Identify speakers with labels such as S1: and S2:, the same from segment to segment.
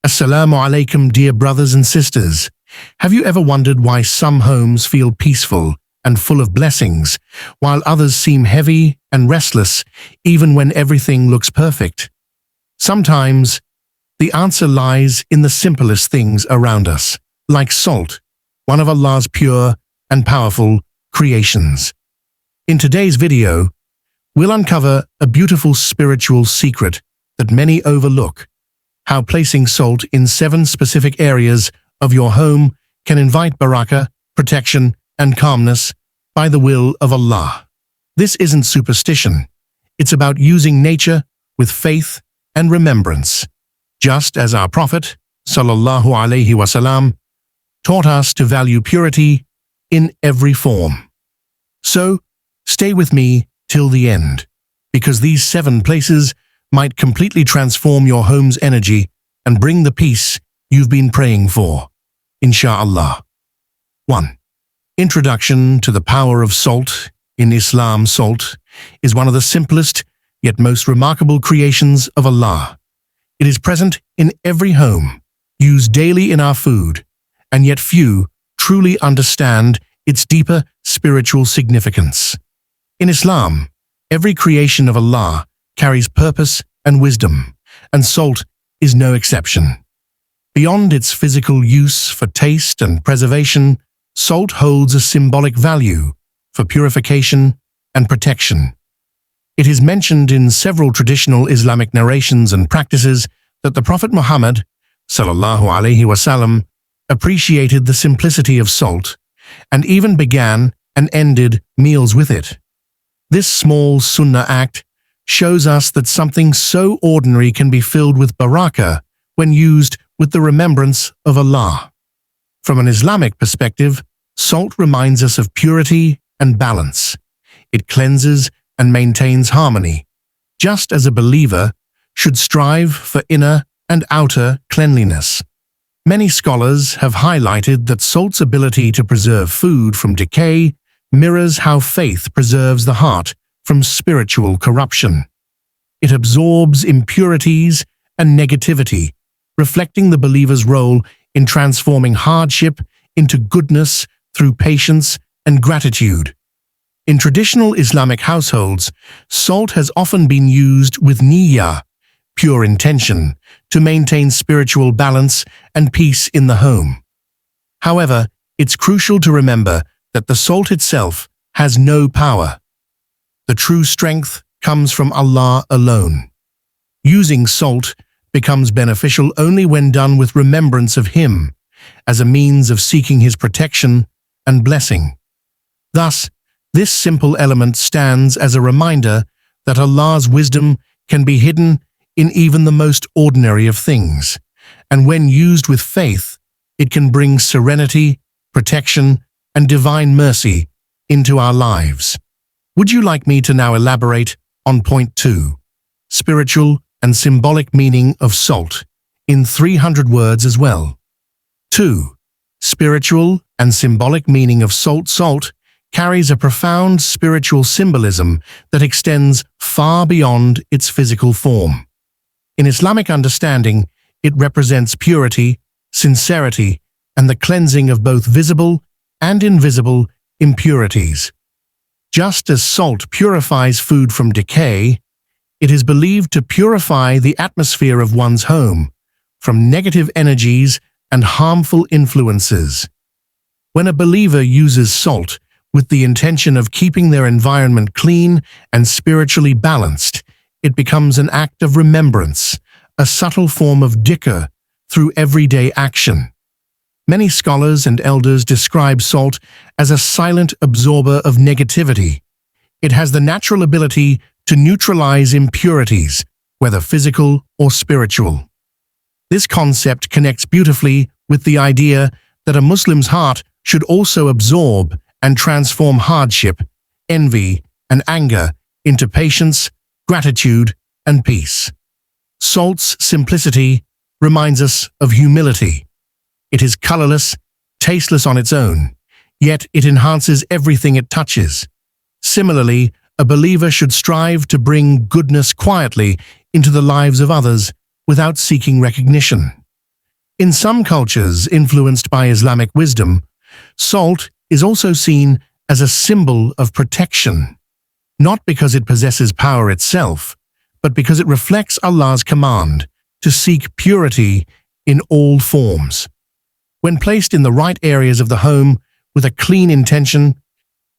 S1: Assalamu alaikum, dear brothers and sisters. Have you ever wondered why some homes feel peaceful and full of blessings, while others seem heavy and restless, even when everything looks perfect? Sometimes, the answer lies in the simplest things around us, like salt, one of Allah's pure and powerful creations. In today's video, we'll uncover a beautiful spiritual secret that many overlook: how placing salt in 7 specific areas of your home can invite barakah, protection, and calmness by the will of Allah. This isn't superstition. It's about using nature with faith and remembrance, just as our Prophet, sallallahu alaihi wasallam, taught us to value purity in every form. So, stay with me till the end, because these 7 places might completely transform your home's energy and bring the peace you've been praying for, insha'Allah. 1. Introduction to the power of salt. In Islam, salt is one of the simplest yet most remarkable creations of Allah. It is present in every home, used daily in our food, and yet few truly understand its deeper spiritual significance. In Islam, every creation of Allah carries purpose and wisdom, and salt is no exception. Beyond its physical use for taste and preservation, salt holds a symbolic value for purification and protection. It is mentioned in several traditional Islamic narrations and practices that the Prophet Muhammad, sallallahu alaihi wasallam, appreciated the simplicity of salt and even began and ended meals with it. This small Sunnah act shows us that something so ordinary can be filled with barakah when used with the remembrance of Allah. From an Islamic perspective, salt reminds us of purity and balance. It cleanses and maintains harmony, just as a believer should strive for inner and outer cleanliness. Many scholars have highlighted that salt's ability to preserve food from decay mirrors how faith preserves the heart from spiritual corruption. It absorbs impurities and negativity, reflecting the believer's role in transforming hardship into goodness through patience and gratitude. In traditional Islamic households, salt has often been used with niyyah, pure intention, to maintain spiritual balance and peace in the home. However, it's crucial to remember that the salt itself has no power. The true strength comes from Allah alone. Using salt becomes beneficial only when done with remembrance of Him, as a means of seeking His protection and blessing. Thus, this simple element stands as a reminder that Allah's wisdom can be hidden in even the most ordinary of things, and when used with faith, it can bring serenity, protection, and divine mercy into our lives. Would you like me to now elaborate on point 2, spiritual and symbolic meaning of salt, in 300 words as well? 2. Spiritual and symbolic meaning of salt. Salt carries a profound spiritual symbolism that extends far beyond its physical form. In Islamic understanding, it represents purity, sincerity, and the cleansing of both visible and invisible impurities. Just as salt purifies food from decay, it is believed to purify the atmosphere of one's home from negative energies and harmful influences. When a believer uses salt with the intention of keeping their environment clean and spiritually balanced, it becomes an act of remembrance, a subtle form of dhikr through everyday action. Many scholars and elders describe salt as a silent absorber of negativity. It has the natural ability to neutralize impurities, whether physical or spiritual. This concept connects beautifully with the idea that a Muslim's heart should also absorb and transform hardship, envy, and anger into patience, gratitude, and peace. Salt's simplicity reminds us of humility. It is colorless, tasteless on its own, yet it enhances everything it touches. Similarly, a believer should strive to bring goodness quietly into the lives of others without seeking recognition. In some cultures influenced by Islamic wisdom, salt is also seen as a symbol of protection, not because it possesses power itself, but because it reflects Allah's command to seek purity in all forms. When placed in the right areas of the home with a clean intention,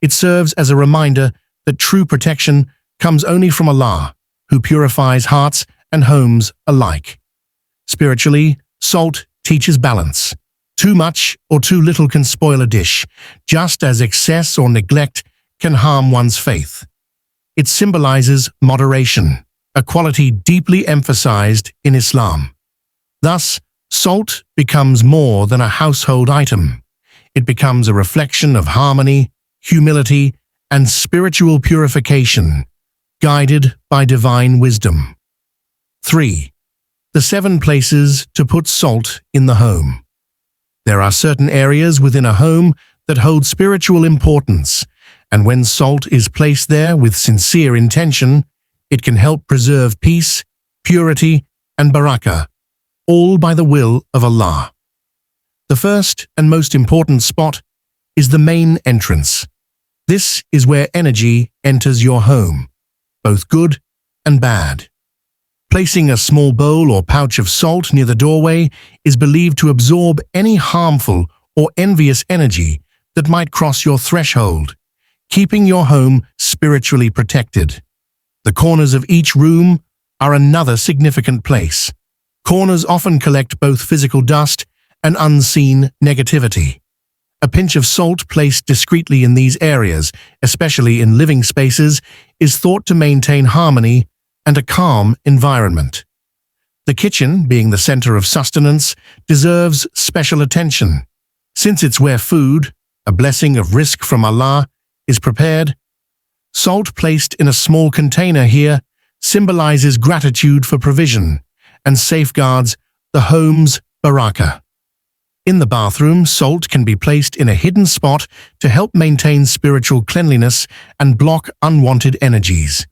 S1: it serves as a reminder that true protection comes only from Allah, who purifies hearts and homes alike. Spiritually, salt teaches balance. Too much or too little can spoil a dish, just as excess or neglect can harm one's faith. It symbolizes moderation, a quality deeply emphasized in Islam. Thus, salt becomes more than a household item. It becomes a reflection of harmony, humility, and spiritual purification, guided by divine wisdom. 3. The 7 places to put salt in the home. There are certain areas within a home that hold spiritual importance, and when salt is placed there with sincere intention, it can help preserve peace, purity, and barakah, all by the will of Allah. The first and most important spot is the main entrance. This is where energy enters your home, both good and bad. Placing a small bowl or pouch of salt near the doorway is believed to absorb any harmful or envious energy that might cross your threshold, keeping your home spiritually protected. The corners of each room are another significant place. Corners often collect both physical dust and unseen negativity. A pinch of salt placed discreetly in these areas, especially in living spaces, is thought to maintain harmony and a calm environment. The kitchen, being the center of sustenance, deserves special attention. Since it's where food, a blessing of rizq from Allah, is prepared, salt placed in a small container here symbolizes gratitude for provision and safeguards the home's barakah. In the bathroom, salt can be placed in a hidden spot to help maintain spiritual cleanliness and block unwanted energies.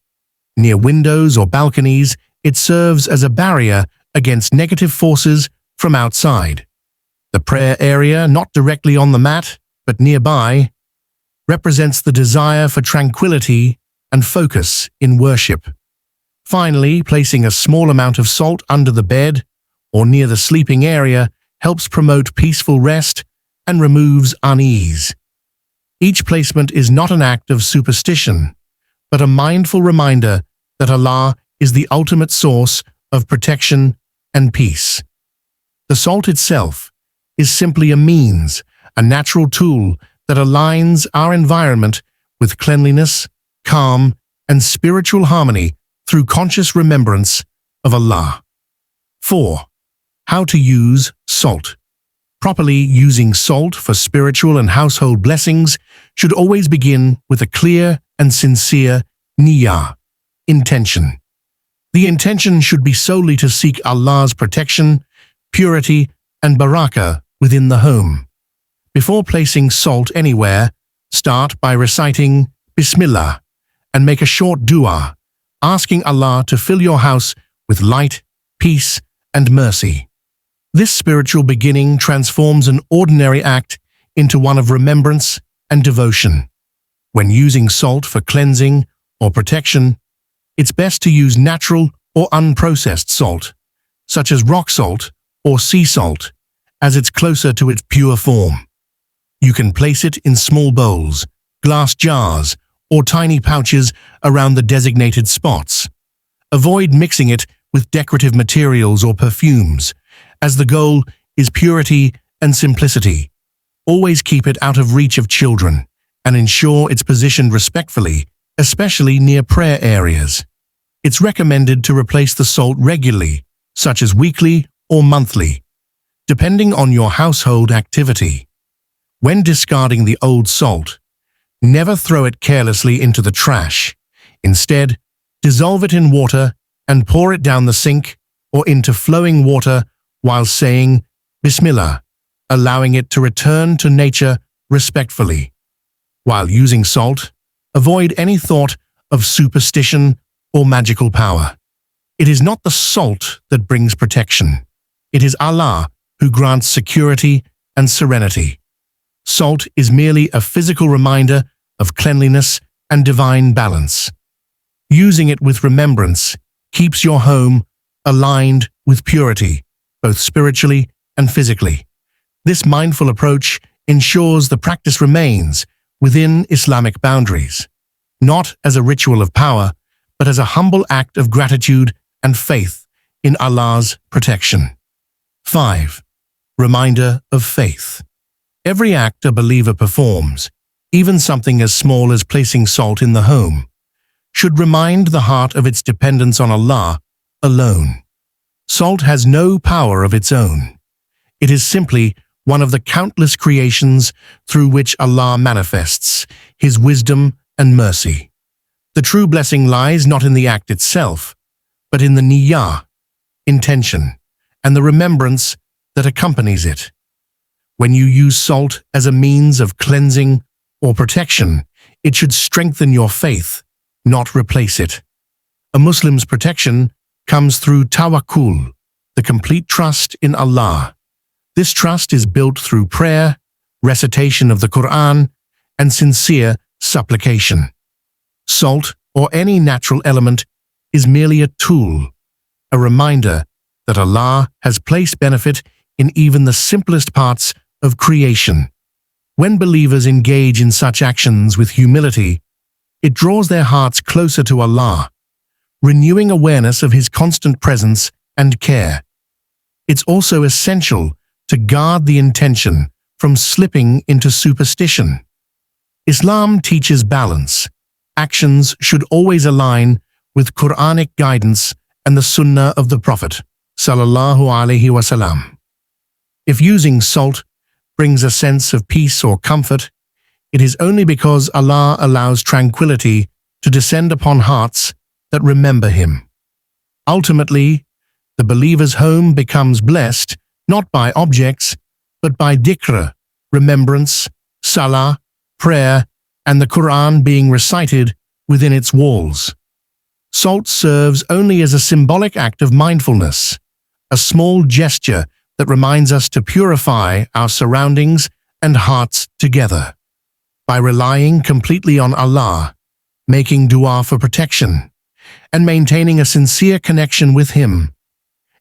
S1: Near windows or balconies, it serves as a barrier against negative forces from outside. The prayer area, not directly on the mat, but nearby, represents the desire for tranquility and focus in worship. Finally, placing a small amount of salt under the bed or near the sleeping area helps promote peaceful rest and removes unease. Each placement is not an act of superstition, but a mindful reminder that Allah is the ultimate source of protection and peace. The salt itself is simply a means, a natural tool that aligns our environment with cleanliness, calm, and spiritual harmony through conscious remembrance of Allah. 4. How to use salt. Properly using salt for spiritual and household blessings should always begin with a clear and sincere niyyah, intention. The intention should be solely to seek Allah's protection, purity, and barakah within the home. Before placing salt anywhere, start by reciting Bismillah and make a short dua, asking Allah to fill your house with light, peace, and mercy. This spiritual beginning transforms an ordinary act into one of remembrance and devotion. When using salt for cleansing or protection, it's best to use natural or unprocessed salt, such as rock salt or sea salt, as it's closer to its pure form. You can place it in small bowls, glass jars, or tiny pouches around the designated spots. Avoid mixing it with decorative materials or perfumes, as the goal is purity and simplicity. Always keep it out of reach of children and ensure it's positioned respectfully, especially near prayer areas. It's recommended to replace the salt regularly, such as weekly or monthly, depending on your household activity. When discarding the old salt, never throw it carelessly into the trash. Instead, dissolve it in water and pour it down the sink or into flowing water while saying Bismillah, allowing it to return to nature respectfully. While using salt, avoid any thought of superstition or magical power. It is not the salt that brings protection. It is Allah who grants security and serenity. Salt is merely a physical reminder of cleanliness and divine balance. Using it with remembrance keeps your home aligned with purity, both spiritually and physically. This mindful approach ensures the practice remains within Islamic boundaries, not as a ritual of power, but as a humble act of gratitude and faith in Allah's protection. 5. Reminder of faith. Every act a believer performs, even something as small as placing salt in the home, should remind the heart of its dependence on Allah alone. Salt has no power of its own. It is simply one of the countless creations through which Allah manifests His wisdom and mercy. The true blessing lies not in the act itself, but in the niyyah, intention, and the remembrance that accompanies it. When you use salt as a means of cleansing or protection, it should strengthen your faith, not replace it. A Muslim's protection comes through tawakkul, the complete trust in Allah. This trust is built through prayer, recitation of the Quran, and sincere supplication. Salt, or any natural element, is merely a tool, a reminder that Allah has placed benefit in even the simplest parts of creation. When believers engage in such actions with humility, it draws their hearts closer to Allah, renewing awareness of His constant presence and care. It's also essential to guard the intention from slipping into superstition. Islam teaches balance. Actions should always align with Quranic guidance and the Sunnah of the Prophet, sallallahu alaihi wasallam. If using salt brings a sense of peace or comfort, it is only because Allah allows tranquility to descend upon hearts that remember Him. Ultimately, the believer's home becomes blessed not by objects, but by dhikr, remembrance, salah, prayer, and the Quran being recited within its walls. Salt serves only as a symbolic act of mindfulness, a small gesture that reminds us to purify our surroundings and hearts together. By relying completely on Allah, making dua for protection, and maintaining a sincere connection with Him,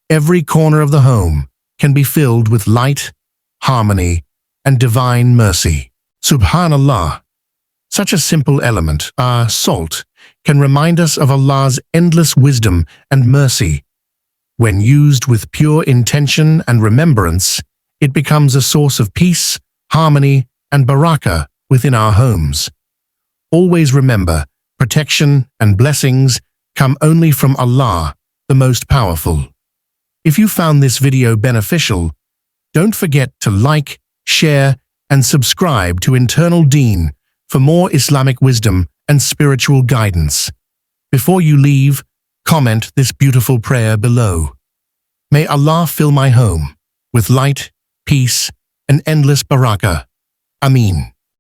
S1: every corner of the home can be filled with light, harmony, and divine mercy. Subhanallah. Such a simple element, salt, can remind us of Allah's endless wisdom and mercy. When used with pure intention and remembrance, it becomes a source of peace, harmony, and barakah within our homes. Always remember, protection and blessings come only from Allah, the most powerful. If you found this video beneficial, don't forget to like, share, and subscribe to Internal Deen for more Islamic wisdom and spiritual guidance. Before you leave, comment this beautiful prayer below. May Allah fill my home with light, peace, and endless barakah. Ameen.